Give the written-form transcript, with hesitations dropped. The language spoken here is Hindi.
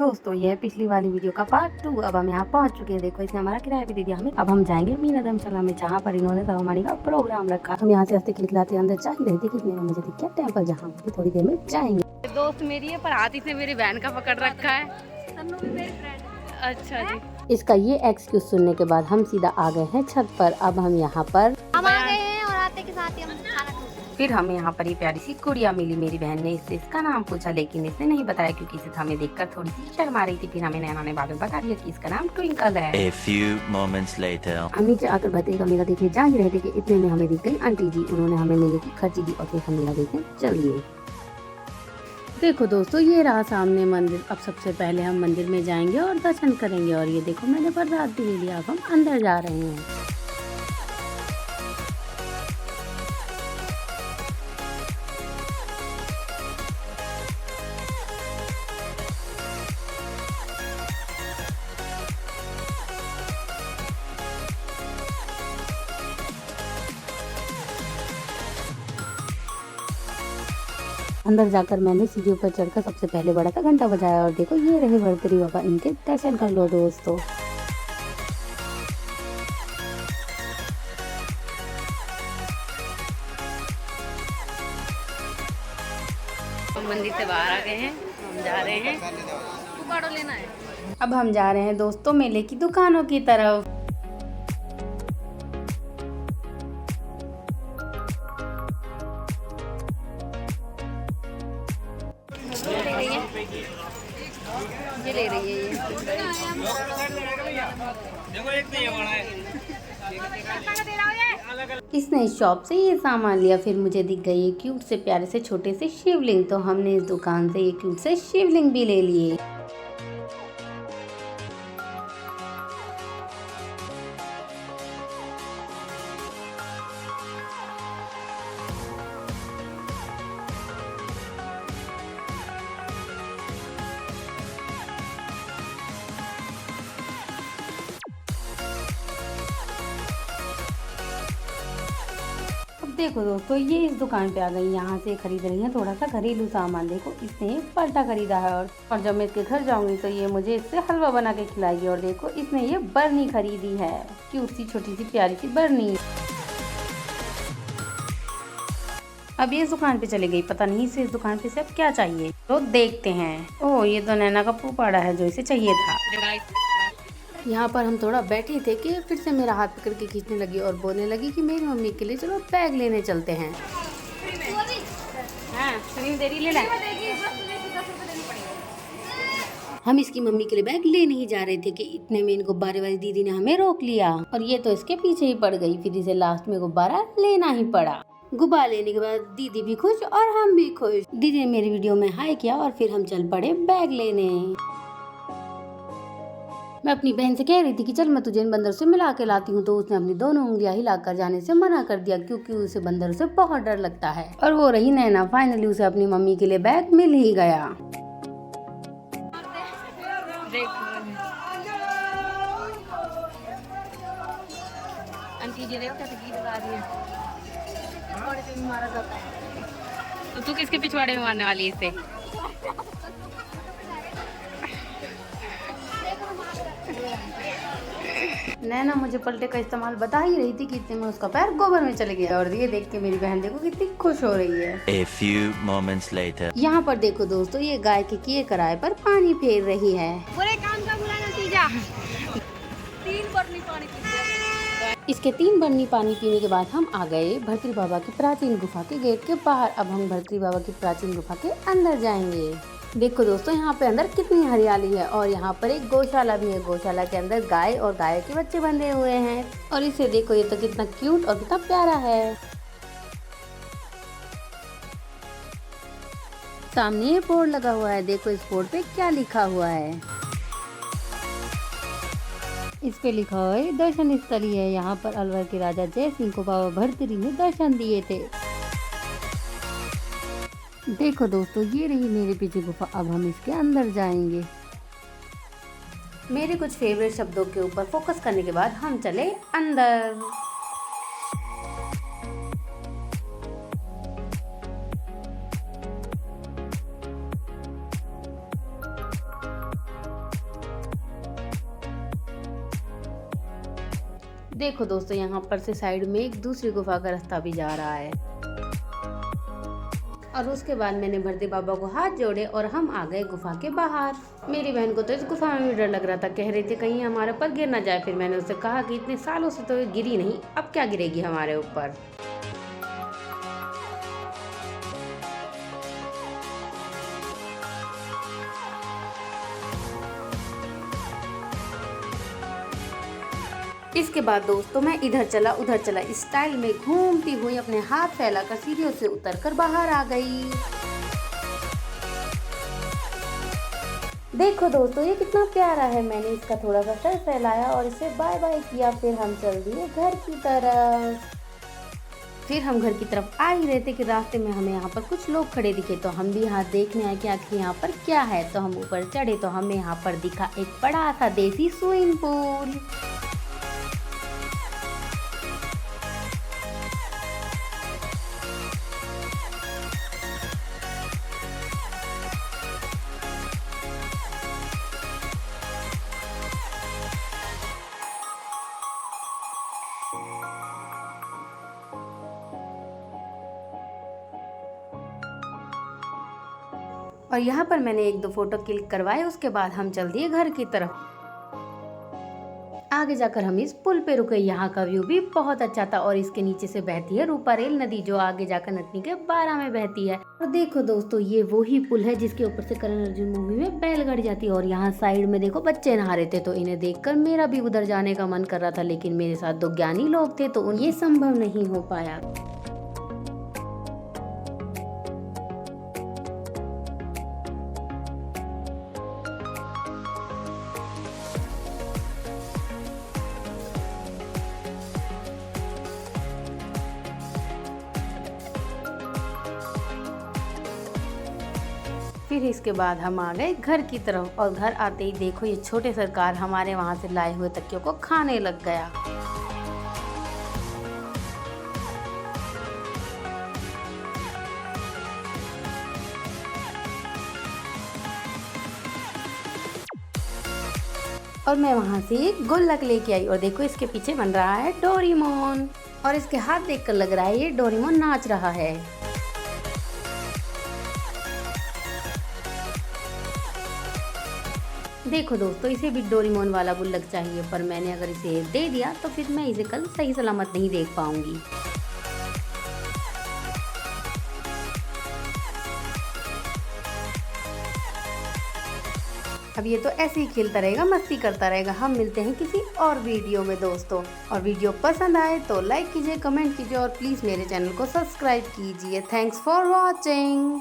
दोस्तों ये है पिछली वाली वीडियो का पार्ट 2। अब हम यहाँ पहुँच चुके हैं। देखो इसने हमारा किराया भी दे दिया हमें। अब हम जाएंगे मीना धर्मशाला में, जहाँ पर इन्होंने हमारी का प्रोग्राम रखा। हम यहाँ से हंसते खिलखिलाते अंदर जा ही रहे थे कि मुझे दिख गया टेम्पल, जहाँ हम थोड़ी देर में जाएंगे। दोस्त मेरी है पर हाथ इसने मेरी बहन का पकड़ रखा है। अच्छा जी। इसका ये एक्सक्यूज सुनने के बाद हम सीधा आ गए हैं छत पर। अब हम यहाँ पर हम आ गए हैं और आते के साथ ही हम खाना खा। फिर हमें यहाँ पर ये प्यारी सी गुड़िया मिली। मेरी बहन ने इससे इसका नाम पूछा, लेकिन इसने नहीं बताया क्योंकि इसे हमें देखकर थोड़ी सी शर्मा रही थी। फिर हमें नैना ने बाद में बता दिया कि इसका नाम ट्विंकल है। A few moments later. हम नीचे आकर भद्रे का मेला देखने जा ही रहे थे कि इतने में हमें दिख गई आंटी जी। उन्होंने हमें मेले की खर्ची दी और फिर हम मेला देखने चलिए। देखो दोस्तों ये रहा सामने मंदिर। अब सबसे पहले हम मंदिर में जाएंगे और दर्शन करेंगे। और ये देखो मैंने प्रसाद भी ले लिया। अब हम अंदर जा रहे हैं। अंदर जाकर मैंने सीढ़ियों पर चढ़कर सबसे पहले बड़ा सा घंटा बजाया। और देखो ये रहे भरतरी बाबा, इनके दर्शन कर लो दोस्तों। हम मंदिर से बाहर आ गए हैं, हम जा रहे हैं कुबाड़ो लेना है। अब हम जा रहे हैं दोस्तों मेले की दुकानों की तरफ। ये ले रही है इसने इस शॉप से ये सामान लिया। फिर मुझे दिख गई ये क्यूट से प्यारे से छोटे से शिवलिंग, तो हमने इस दुकान से ये क्यूट से शिवलिंग भी ले लिए। देखो दोस्तों ये इस दुकान पे आ गई। यहाँ से खरीद रही है थोड़ा सा घरेलू सामान। देखो इसने ये पलटा खरीदा है और जब मैं इसके घर जाऊंगी तो ये मुझे इससे हलवा बना के खिलाएगी। और देखो इसने ये बरनी खरीदी है, क्यूट सी छोटी सी प्यारी सी बरनी। अब ये इस दुकान पे चली गई, पता नहीं इसे इस दुकान पे से अब क्या चाहिए, तो देखते हैं। ओह ये तो नैना का पुपाड़ा है जो इसे चाहिए था। यहाँ पर हम थोड़ा बैठे थे कि फिर से मेरा हाथ पकड़ के खींचने लगी और बोलने लगी कि मेरी मम्मी के लिए चलो बैग लेने चलते हैं। हम इसकी मम्मी के लिए बैग लेने ही जा रहे थे कि इतने में इनको गुब्बारे वाली दीदी ने हमें रोक लिया और ये तो इसके पीछे ही पड़ गई। फिर इसे लास्ट में गुब्बारा लेना ही पड़ा। गुब्बारा लेने के बाद दीदी भी खुश और हम भी खुश। दीदी ने मेरी वीडियो में हाई किया और फिर हम चल पड़े बैग लेने। मैं अपनी बहन से कह रही थी कि चल मैं तुझे इन बंदर से मिला के लाती हूँ, तो उसने अपनी दोनों उंगलियां हिलाकर जाने से मना कर दिया क्योंकि उसे बंदर से बहुत डर लगता है। और वो रही नैना। फाइनली उसे अपनी मम्मी के लिए बैग मिल ही गया। आंटी जी देखो कैसे गीत गा रही है। तो तू किसके पिछवाड़े में मारने वाली है इसे? नैना मुझे पलटे का इस्तेमाल बता ही रही थी कि इतने में उसका पैर गोबर में चले गया। और ये देख के मेरी बहन देखो कितनी खुश हो रही है। A few moments later. यहाँ पर देखो दोस्तों ये गाय के किए कराए पर पानी फेर रही है। बुरे काम का बुरा नतीजा। 3 बरनी पानी पी लिया। इसके 3 बरनी पानी पीने के बाद हम आ गए भर्तरी बाबा की प्राचीन गुफा के गेट के बाहर। अब हम भर्तरी बाबा की प्राचीन गुफा के अंदर जाएंगे। देखो दोस्तों यहाँ पे अंदर कितनी हरियाली है और यहाँ पर एक गौशाला भी है। गौशाला के अंदर गाय और गाय के बच्चे बंधे हुए हैं। और इसे देखो ये तो कितना क्यूट और कितना प्यारा है। सामने ये बोर्ड लगा हुआ है। देखो इस बोर्ड पे क्या लिखा हुआ है। इस पे लिखा हुआ है दर्शन स्थली है। यहाँ पर अलवर के राजा जय सिंह को बाबा भर्तरी ने दर्शन दिए थे। देखो दोस्तों ये रही मेरे पीछे गुफा। अब हम इसके अंदर जाएंगे। मेरे कुछ फेवरेट शब्दों के ऊपर फोकस करने के बाद हम चले अंदर। देखो दोस्तों, यहाँ पर से साइड में एक दूसरी गुफा का रास्ता भी जा रहा है। और उसके बाद मैंने भरती बाबा को हाथ जोड़े और हम आ गए गुफा के बाहर। मेरी बहन को तो इस गुफा में भी डर लग रहा था, कह रही थी कहीं हमारे ऊपर गिर ना जाए। फिर मैंने उससे कहा कि इतने सालों से तो ये गिरी नहीं, अब क्या गिरेगी हमारे ऊपर। इसके बाद दोस्तों मैं इधर चला उधर चला स्टाइल में घूमती हुई अपने हाथ फैलाकर सीढ़ियों से उतरकर बाहर आ गई। देखो दोस्तों, ये कितना प्यारा है। मैंने इसका थोड़ा सा सर फैलाया और इसे बाय बाय किया। फिर हम चल दिए घर की तरफ। फिर हम घर की तरफ आ ही रहे थे कि रास्ते में हमें यहाँ पर कुछ लोग खड़े दिखे, तो हम भी यहाँ देखने आए कि आखिर यहाँ पर क्या है। तो हम ऊपर चढ़े तो हमें यहाँ पर दिखा एक बड़ा सा देसी स्विमिंग पूल। और यहाँ पर मैंने 1-2 फोटो क्लिक करवाए। उसके बाद हम चल दिए घर की तरफ। आगे जाकर हम इस पुल पे रुके। यहाँ का व्यू भी बहुत अच्छा था और इसके नीचे से बहती है रूपारेल नदी, जो आगे जाकर नटनी के 12 में बहती है। और देखो दोस्तों, ये वही पुल है जिसके ऊपर से करण अर्जुन मूवी में बैलगाड़ी जाती है। और यहाँ साइड में देखो बच्चे नहा रहे थे, तो इन्हें देखकर मेरा भी उधर जाने का मन कर रहा था, लेकिन मेरे साथ 2 ज्ञानी लोग थे तो ये संभव नहीं हो पाया। फिर इसके बाद हम आ गए घर की तरफ। और घर आते ही देखो ये छोटे सरकार हमारे वहां से लाए हुए तकियों को खाने लग गया। और मैं वहां से एक गुल्लक लेके आई और देखो इसके पीछे बन रहा है डोरेमोन। और इसके हाथ देखकर लग रहा है ये डोरेमोन नाच रहा है। देखो दोस्तों, इसे भी डोरेमोन वाला गुल्लक चाहिए, पर मैंने अगर इसे दे दिया तो फिर मैं इसे कल सही सलामत नहीं देख पाऊंगी। अब ये तो ऐसे ही खेलता रहेगा, मस्ती करता रहेगा। हम मिलते हैं किसी और वीडियो में दोस्तों। और वीडियो पसंद आए तो लाइक कीजिए, कमेंट कीजिए और प्लीज़ मेरे चैनल को सब्सक्राइब कीजिए। Thanks for watching.